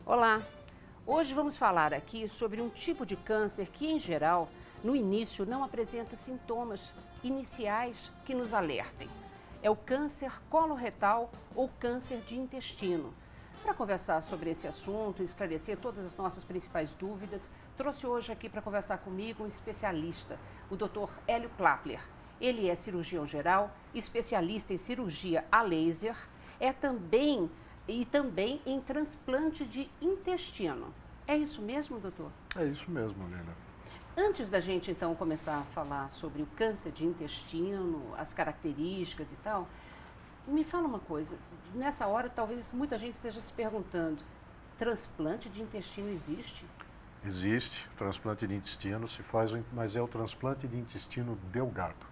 Olá! Hoje vamos falar aqui sobre um tipo de câncer que, em geral, no início não apresenta sintomas iniciais que nos alertem. É o câncer coloretal ou câncer de intestino. Para conversar sobre esse assunto e esclarecer todas as nossas principais dúvidas, trouxe hoje aqui para conversar comigo um especialista, o Dr. Hélio Klappler. Ele é cirurgião geral, especialista em cirurgia a laser, também em transplante de intestino. É isso mesmo, doutor? É isso mesmo, Lina. Antes da gente, então, começar a falar sobre o câncer de intestino, as características e tal, me fala uma coisa. Nessa hora, talvez muita gente esteja se perguntando, transplante de intestino existe? Existe, transplante de intestino se faz, mas é o transplante de intestino delgado,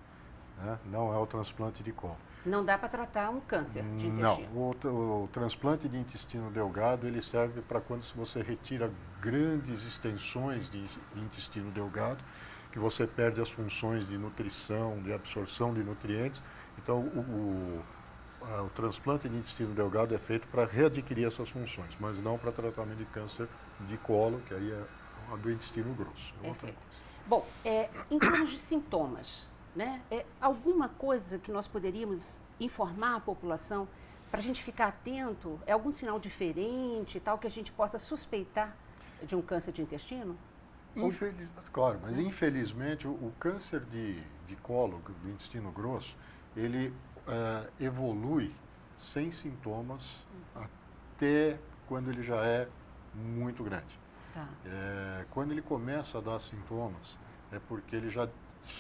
né? Não é o transplante de colo. Não dá para tratar um câncer de intestino? Não, o transplante de intestino delgado, ele serve para quando você retira grandes extensões de intestino delgado, que você perde as funções de nutrição, de absorção de nutrientes. Então, o transplante de intestino delgado é feito para readquirir essas funções, mas não para tratamento de câncer de colo, que aí é a do intestino grosso. Perfeito. Bom, em termos de sintomas, né? Alguma coisa que nós poderíamos informar a população para a gente ficar atento? É algum sinal diferente, tal, que a gente possa suspeitar de um câncer de intestino? Claro, mas infelizmente o câncer de colo, do intestino grosso, ele evolui sem sintomas até quando ele já é muito grande. Tá. Quando ele começa a dar sintomas, é porque ele já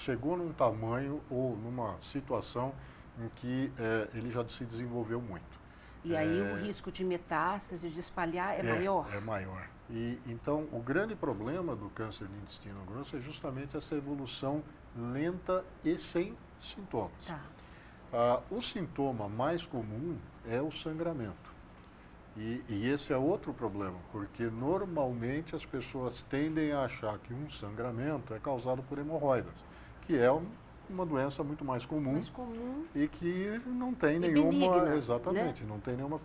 chegou num tamanho ou numa situação em que ele já se desenvolveu muito. E aí o risco de metástase, de espalhar, é maior? É maior. E então o grande problema do câncer de intestino grosso é justamente essa evolução lenta e sem sintomas. Tá. O sintoma mais comum é o sangramento. E esse é outro problema, porque normalmente as pessoas tendem a achar que um sangramento é causado por hemorroidas, que é uma doença muito mais comum e que não tem nenhuma, benigna, exatamente, né? não tem nenhuma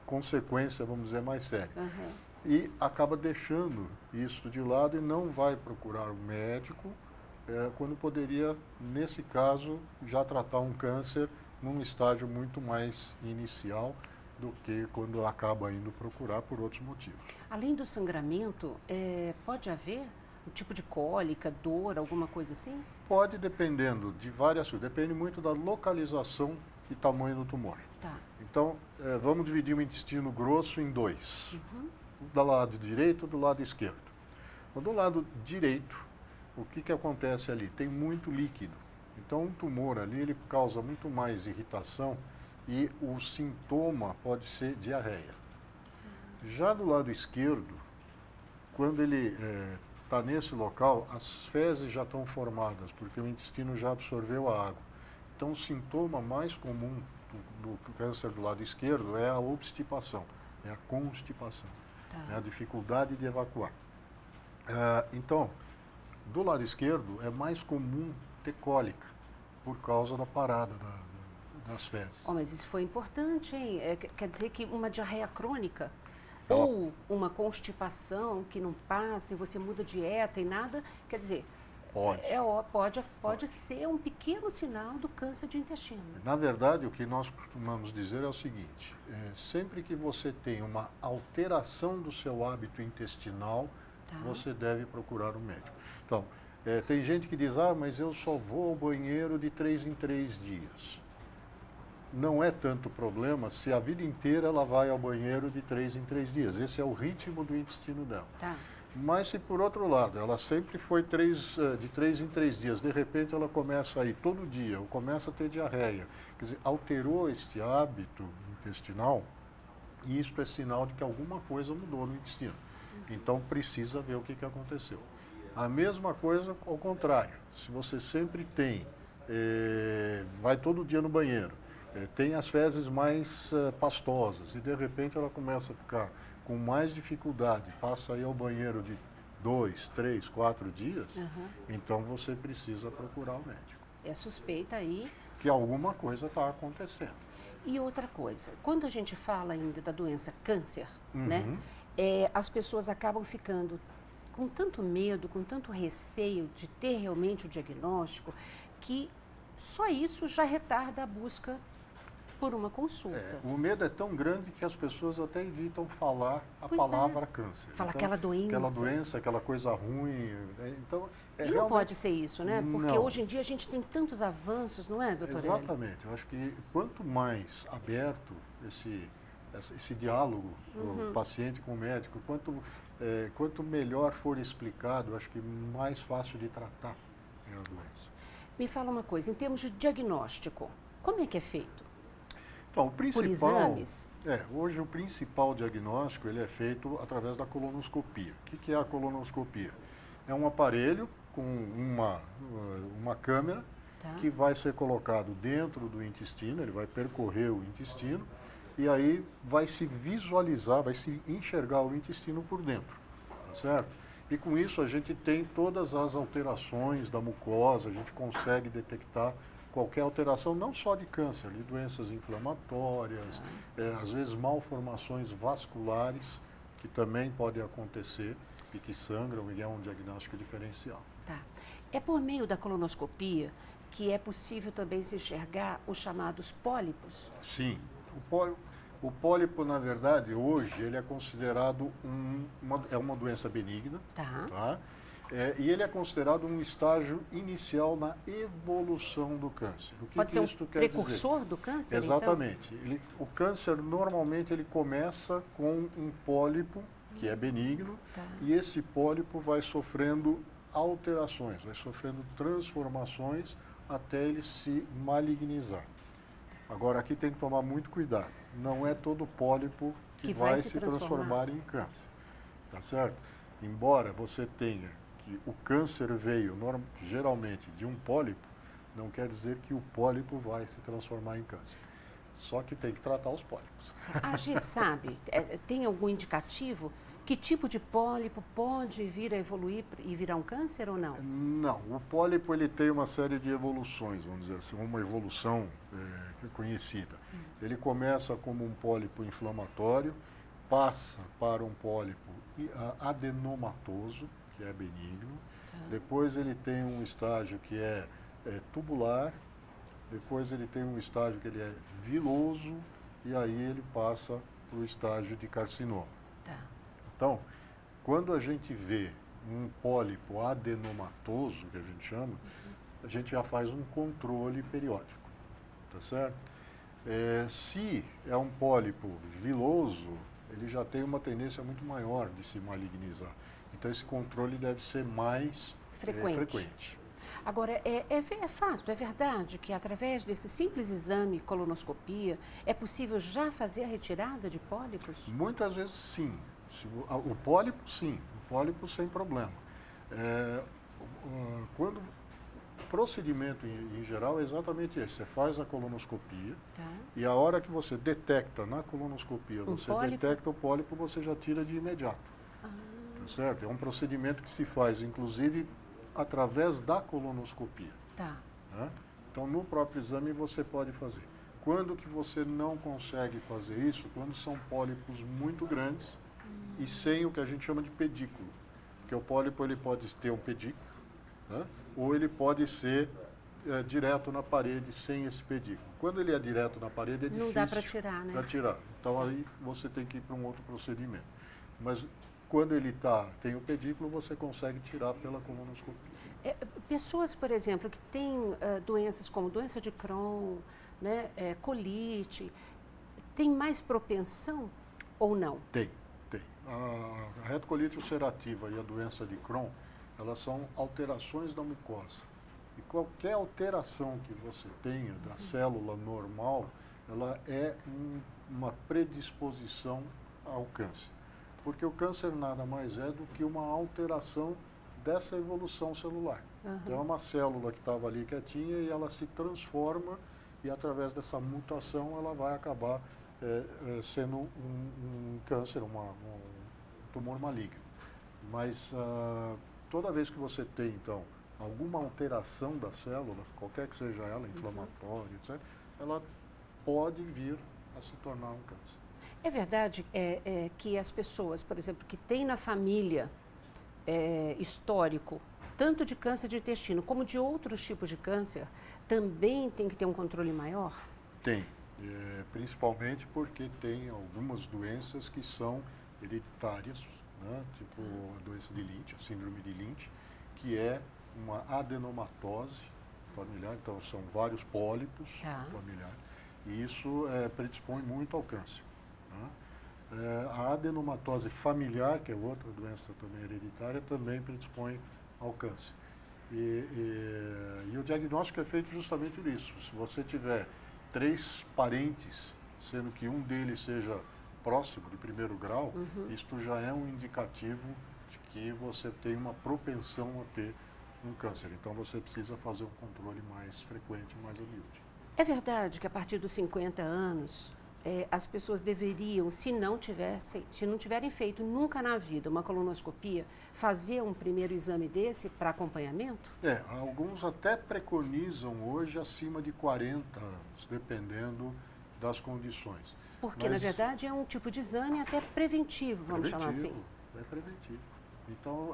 consequência, vamos dizer, mais séria. Uhum. E acaba deixando isso de lado e não vai procurar um médico, quando poderia, nesse caso, já tratar um câncer num estágio muito mais inicial do que quando acaba indo procurar por outros motivos. Além do sangramento, pode haver um tipo de cólica, dor, alguma coisa assim? Pode, dependendo de várias coisas. Depende muito da localização e tamanho do tumor. Tá. Então, vamos dividir o intestino grosso em dois. Do lado direito e do lado esquerdo. Do lado direito, o que acontece ali? Tem muito líquido. Então, um tumor ali, ele causa muito mais irritação e o sintoma pode ser diarreia. Já do lado esquerdo, quando ele está nesse local, as fezes já estão formadas, porque o intestino já absorveu a água. Então, o sintoma mais comum do câncer do lado esquerdo é a obstipação, é a constipação, é a dificuldade de evacuar. Então, do lado esquerdo é mais comum ter cólica, por causa da parada das fezes. Mas isso foi importante, hein? Quer dizer que uma diarreia crônica ou uma constipação que não passa e você muda dieta e nada, quer dizer, pode ser um pequeno sinal do câncer de intestino. Na verdade, o que nós costumamos dizer é o seguinte, sempre que você tem uma alteração do seu hábito intestinal, você deve procurar um médico. Então, tem gente que diz, mas eu só vou ao banheiro de 3 em 3 dias. Não é tanto problema se a vida inteira ela vai ao banheiro de 3 em 3 dias. Esse é o ritmo do intestino dela. Tá. Mas se por outro lado, ela sempre foi de 3 em 3 dias, de repente ela começa a ir todo dia, ou começa a ter diarreia, quer dizer, alterou este hábito intestinal, e isto é sinal de que alguma coisa mudou no intestino. Então precisa ver o que aconteceu. A mesma coisa ao contrário, se você sempre tem, vai todo dia no banheiro, tem as fezes mais pastosas e de repente ela começa a ficar com mais dificuldade, passa aí ao banheiro de 2, 3, 4 dias, então você precisa procurar o médico. É suspeita aí Que alguma coisa está acontecendo. E outra coisa, quando a gente fala ainda da doença câncer, né? as pessoas acabam ficando com tanto medo, com tanto receio de ter realmente o diagnóstico, que só isso já retarda a busca por uma consulta. O medo é tão grande que as pessoas até evitam falar a Pois palavra câncer. Fala Então, aquela doença. Aquela doença, aquela coisa ruim. Então, E não pode ser isso, né? Porque Não. hoje em dia a gente tem tantos avanços, não é, doutora Hélio? Exatamente. Eu acho que quanto mais aberto esse diálogo do paciente com o médico, quanto melhor for explicado, eu acho que mais fácil de tratar é a doença. Me fala uma coisa, em termos de diagnóstico, como é que é feito? Então, o principal, Por exames? Hoje o principal diagnóstico ele é feito através da colonoscopia. O que é a colonoscopia? É um aparelho com uma câmera que vai ser colocado dentro do intestino, ele vai percorrer o intestino e aí vai se visualizar, vai se enxergar o intestino por dentro, tá certo? E com isso a gente tem todas as alterações da mucosa, a gente consegue detectar qualquer alteração, não só de câncer, de doenças inflamatórias, às vezes malformações vasculares, que também podem acontecer e que sangram, e é um diagnóstico diferencial. Tá. É por meio da colonoscopia que é possível também se enxergar os chamados pólipos? Sim. O pólipo, na verdade, hoje, ele é considerado uma doença benigna, tá? E ele é considerado um estágio inicial na evolução do câncer. O que Pode ser um precursor dizer? do câncer, Exatamente. então? O câncer, normalmente, ele começa com um pólipo, que é benigno, e esse pólipo vai sofrendo alterações, vai sofrendo transformações até ele se malignizar. Agora, aqui tem que tomar muito cuidado. Não é todo pólipo que vai se transformar em câncer, tá certo? Embora você tenha que o câncer veio geralmente de um pólipo, não quer dizer que o pólipo vai se transformar em câncer. Só que tem que tratar os pólipos. A gente sabe, tem algum indicativo? Que tipo de pólipo pode vir a evoluir e virar um câncer ou não? Não, o pólipo ele tem uma série de evoluções, vamos dizer assim, uma evolução conhecida. Ele começa como um pólipo inflamatório, passa para um pólipo adenomatoso, que é benigno. Depois ele tem um estágio que é tubular, depois ele tem um estágio que ele é viloso e aí ele passa para o estágio de carcinoma. Então, quando a gente vê um pólipo adenomatoso, que a gente chama, a gente já faz um controle periódico, tá certo? Se é um pólipo viloso, ele já tem uma tendência muito maior de se malignizar. Então, esse controle deve ser mais frequente. Agora, é fato, é verdade que através desse simples exame, colonoscopia, é possível já fazer a retirada de pólipos? Muitas vezes, sim. O pólipo, sim. O pólipo, sem problema. Quando o procedimento, em geral, é exatamente esse. Você faz a colonoscopia e a hora que você detecta na colonoscopia, detecta o pólipo, você já tira de imediato. Tá certo? É um procedimento que se faz, inclusive, através da colonoscopia. Né? Então, no próprio exame, você pode fazer. Quando que você não consegue fazer isso? Quando são pólipos muito grandes e sem o que a gente chama de pedículo. Porque o pólipo ele pode ter um pedículo, né? Ou ele pode ser direto na parede sem esse pedículo. Quando ele é direto na parede é difícil. Não dá para tirar, né? Para tirar. Então aí você tem que ir para um outro procedimento. Mas quando ele tem o pedículo, você consegue tirar pela colonoscopia. Pessoas, por exemplo, que têm doenças como doença de Crohn, né, colite, tem mais propensão ou não? Tem. A retocolite ulcerativa e a doença de Crohn, elas são alterações da mucosa. E qualquer alteração que você tenha da célula normal, ela é uma predisposição ao câncer. Porque o câncer nada mais é do que uma alteração dessa evolução celular. Então é uma célula que estava ali quietinha e ela se transforma e através dessa mutação ela vai acabar sendo um câncer, um tumor maligno. Mas toda vez que você tem, então, alguma alteração da célula, qualquer que seja ela, inflamatória, etc., ela pode vir a se tornar um câncer. É verdade que as pessoas, por exemplo, que têm na família histórico, tanto de câncer de intestino como de outros tipos de câncer, também tem que ter um controle maior? Tem, principalmente porque tem algumas doenças que são hereditárias, né? Tipo a doença de Lynch, a síndrome de Lynch, que é uma adenomatose familiar, então são vários pólipos familiares, e isso predispõe muito ao câncer, né? A adenomatose familiar, que é outra doença também hereditária, também predispõe ao câncer. E o diagnóstico é feito justamente nisso. Se você tiver 3 parentes, sendo que um deles seja próximo, de primeiro grau, isto já é um indicativo de que você tem uma propensão a ter um câncer. Então você precisa fazer um controle mais frequente, mais humilde. É verdade que a partir dos 50 anos, as pessoas deveriam, se não tiverem feito nunca na vida uma colonoscopia, fazer um primeiro exame desse para acompanhamento? Alguns até preconizam hoje acima de 40 anos, dependendo das condições. Porque, na verdade, é um tipo de exame até preventivo, vamos chamar assim. É preventivo. Então,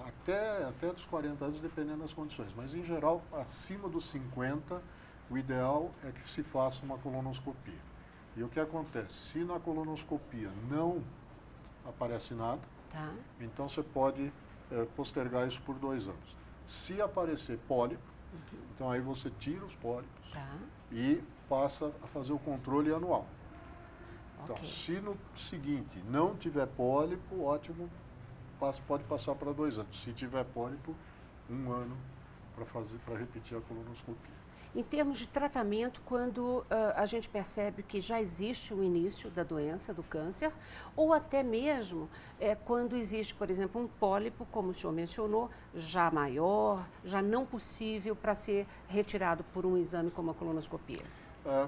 até dos 40 anos, dependendo das condições. Mas, em geral, acima dos 50, o ideal é que se faça uma colonoscopia. E o que acontece? Se na colonoscopia não aparece nada, então você pode postergar isso por 2 anos. Se aparecer pólipo, então aí você tira os pólipos e passa a fazer o controle anual. Então, se no seguinte não tiver pólipo, ótimo, pode passar para 2 anos. Se tiver pólipo, 1 ano para repetir a colonoscopia. Em termos de tratamento, quando a gente percebe que já existe o início da doença, do câncer, ou até mesmo quando existe, por exemplo, um pólipo, como o senhor mencionou, já maior, já não possível para ser retirado por um exame como a colonoscopia?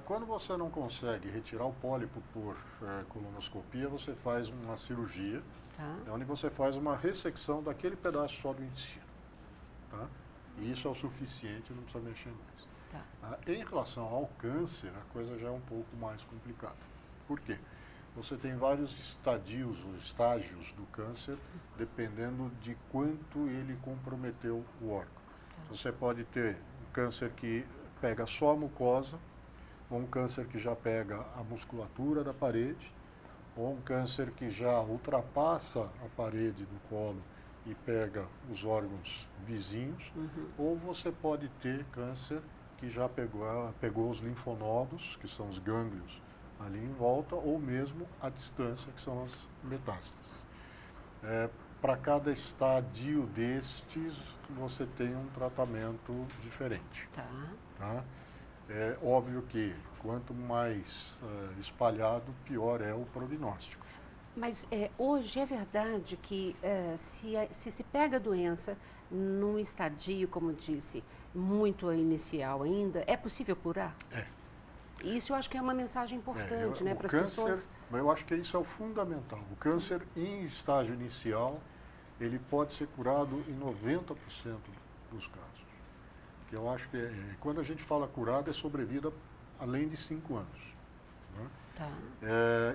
Quando você não consegue retirar o pólipo por colonoscopia, você faz uma cirurgia, onde você faz uma ressecção daquele pedaço só do intestino. E isso é o suficiente, não precisa mexer mais. Em relação ao câncer, a coisa já é um pouco mais complicada. Por quê? Você tem vários estágios do câncer, dependendo de quanto ele comprometeu o órgão. Você pode ter um câncer que pega só a mucosa, ou um câncer que já pega a musculatura da parede, ou um câncer que já ultrapassa a parede do colo e pega os órgãos vizinhos, ou você pode ter câncer que já pegou os linfonodos, que são os gânglios ali em volta, ou mesmo à distância, que são as metástases. Para cada estadio destes, você tem um tratamento diferente. É óbvio que quanto mais espalhado, pior é o prognóstico. Mas hoje é verdade que se pega a doença num estadio, como disse, muito inicial ainda, é possível curar? Isso eu acho que é uma mensagem importante, né, para as pessoas. Eu acho que isso é o fundamental. O câncer em estágio inicial, ele pode ser curado em 90% dos casos. Que eu acho que quando a gente fala curado, é sobrevida além de 5 anos.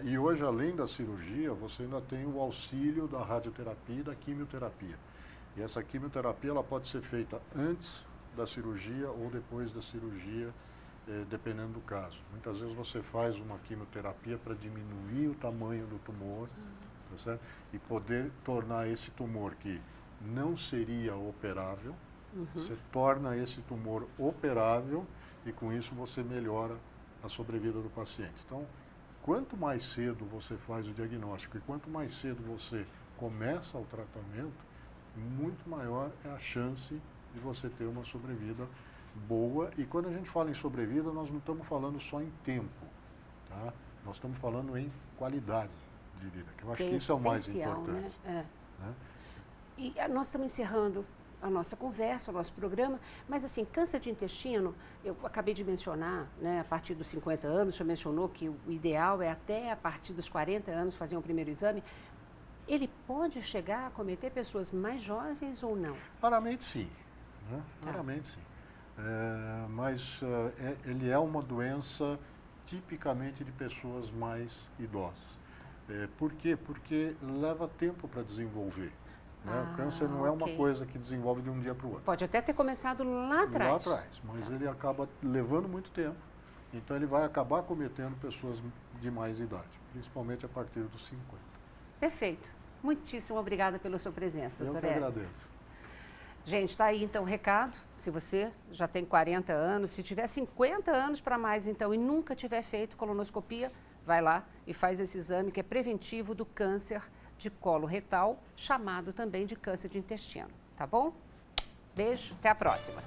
E hoje, além da cirurgia, você ainda tem o auxílio da radioterapia e da quimioterapia. E essa quimioterapia ela pode ser feita antes da cirurgia ou depois da cirurgia, dependendo do caso. Muitas vezes você faz uma quimioterapia para diminuir o tamanho do tumor, certo? E poder tornar esse tumor que não seria operável, você torna esse tumor operável e com isso você melhora a sobrevida do paciente. Então, quanto mais cedo você faz o diagnóstico e quanto mais cedo você começa o tratamento, muito maior é a chance de você ter uma sobrevida boa. E quando a gente fala em sobrevida, nós não estamos falando só em tempo, nós estamos falando em qualidade de vida, que eu acho que isso é o mais importante. Né? E nós estamos encerrando a nossa conversa, o nosso programa, mas assim, câncer de intestino, eu acabei de mencionar, né, a partir dos 50 anos, o senhor mencionou que o ideal é até a partir dos 40 anos fazer um primeiro exame. Ele pode chegar a cometer pessoas mais jovens ou não? Raramente sim, né? Raramente sim. Mas ele é uma doença tipicamente de pessoas mais idosas. Por quê? Porque leva tempo para desenvolver. Né? O câncer não é uma coisa que desenvolve de um dia para o outro. Pode até ter começado lá atrás. Lá atrás, mas ele acaba levando muito tempo. Então ele vai acabar cometendo pessoas de mais idade, principalmente a partir dos 50. Perfeito. Muitíssimo obrigada pela sua presença, doutor Hélio. Eu que agradeço. Gente, está aí então o recado. Se você já tem 40 anos, se tiver 50 anos para mais então e nunca tiver feito colonoscopia, vai lá e faz esse exame que é preventivo do câncer de colo retal, chamado também de câncer de intestino. Tá bom? Beijo, até a próxima.